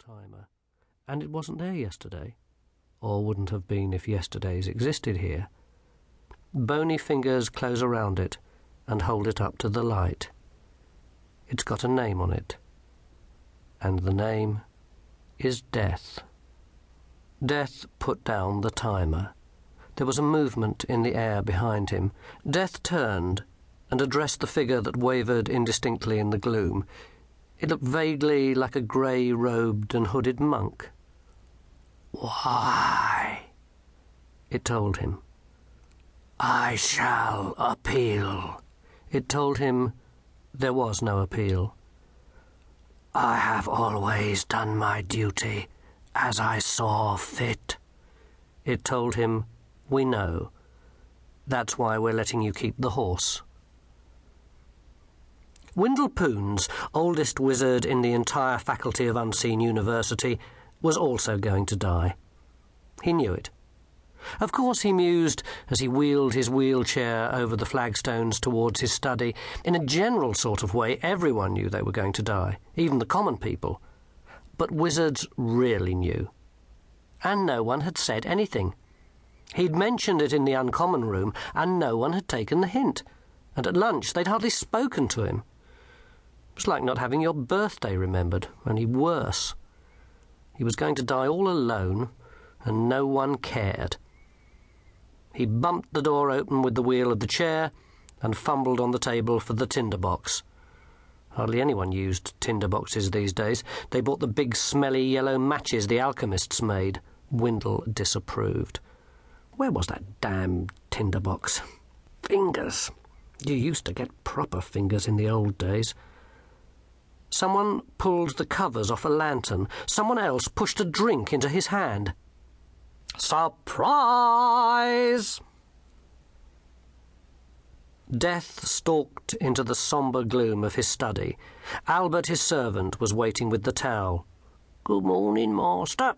timer, and it wasn't there yesterday, or wouldn't have been if yesterdays existed here. Bony fingers close around it and hold it up to the light. It's got a name on it, and the name is Death. Death put down the timer. There was a movement in the air behind him. Death turned and addressed the figure that wavered indistinctly in the gloom. It looked vaguely like a grey-robed and hooded monk. "Why?" it told him. "I shall appeal." It told him there was no appeal. "I have always done my duty as I saw fit." It told him, "We know. That's why we're letting you keep the horse." Windle Poons, oldest wizard in the entire faculty of Unseen University, was also going to die. He knew it. Of course, he mused as he wheeled his wheelchair over the flagstones towards his study. In a general sort of way, everyone knew they were going to die, even the common people. But wizards really knew. And no one had said anything. He'd mentioned it in the uncommon room, and no one had taken the hint. And at lunch, they'd hardly spoken to him. It was like not having your birthday remembered, only worse. He was going to die all alone, and no one cared. He bumped the door open with the wheel of the chair and fumbled on the table for the tinderbox. Hardly anyone used tinderboxes these days. They bought the big smelly yellow matches the alchemists made. Windle disapproved. Where was that damn tinderbox? Fingers. You used to get proper fingers in the old days. Someone pulled the covers off a lantern. Someone else pushed a drink into his hand. Surprise! Death stalked into the sombre gloom of his study. Albert, his servant, was waiting with the towel. "Good morning, master."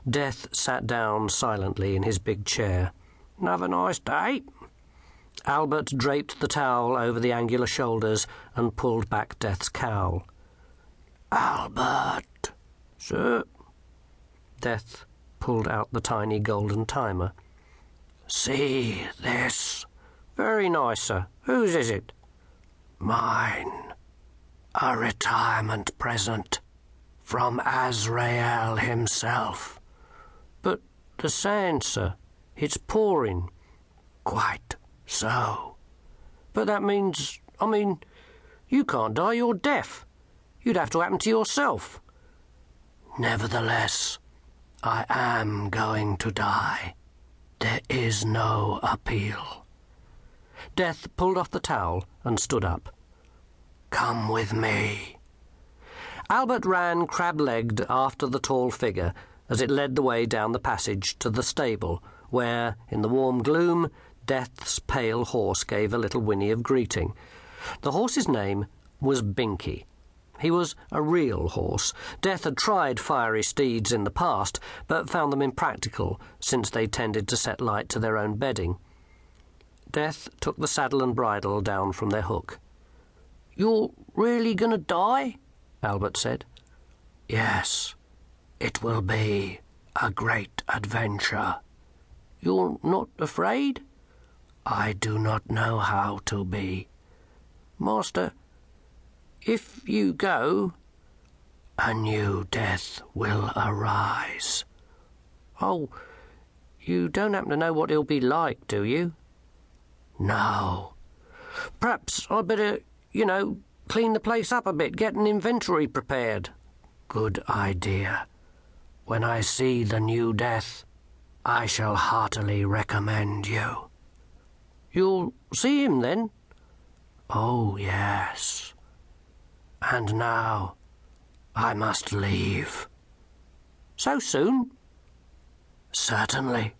Death sat down silently in his big chair. "Have a nice day." Albert draped the towel over the angular shoulders and pulled back Death's cowl. "Albert." "Sir." Death pulled out the tiny golden timer. "See this?" "Very nice, sir. Whose is it?" "Mine. A retirement present from Azrael himself." "But the sand, sir. It's pouring." "Quite so." "But that means, you can't die, you're deaf. You'd have to happen to yourself." "Nevertheless, I am going to die. There is no appeal." Death pulled off the towel and stood up. "Come with me." Albert ran crab-legged after the tall figure as it led the way down the passage to the stable, where, in the warm gloom, Death's pale horse gave a little whinny of greeting. The horse's name was Binky. He was a real horse. Death had tried fiery steeds in the past, but found them impractical, since they tended to set light to their own bedding. Death took the saddle and bridle down from their hook. "You're really going to die?" Albert said. "Yes, it will be a great adventure." "You're not afraid?" "I do not know how to be." "Master, if you go..." "A new death will arise." "Oh, you don't happen to know what he'll be like, do you?" "No." "Perhaps I'd better, clean the place up a bit, get an inventory prepared." "Good idea. When I see the new death, I shall heartily recommend you." "You'll see him then?" "Oh, yes. And now I must leave." "So soon?" "Certainly.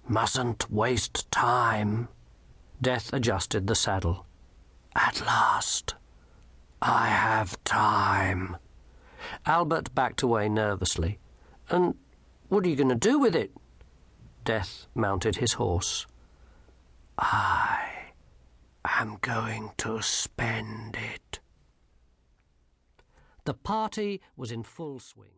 Mustn't waste time." Death adjusted the saddle. "At last, I have time." Albert backed away nervously. "And what are you going to do with it?" Death mounted his horse. "I am going to spend it." The party was in full swing.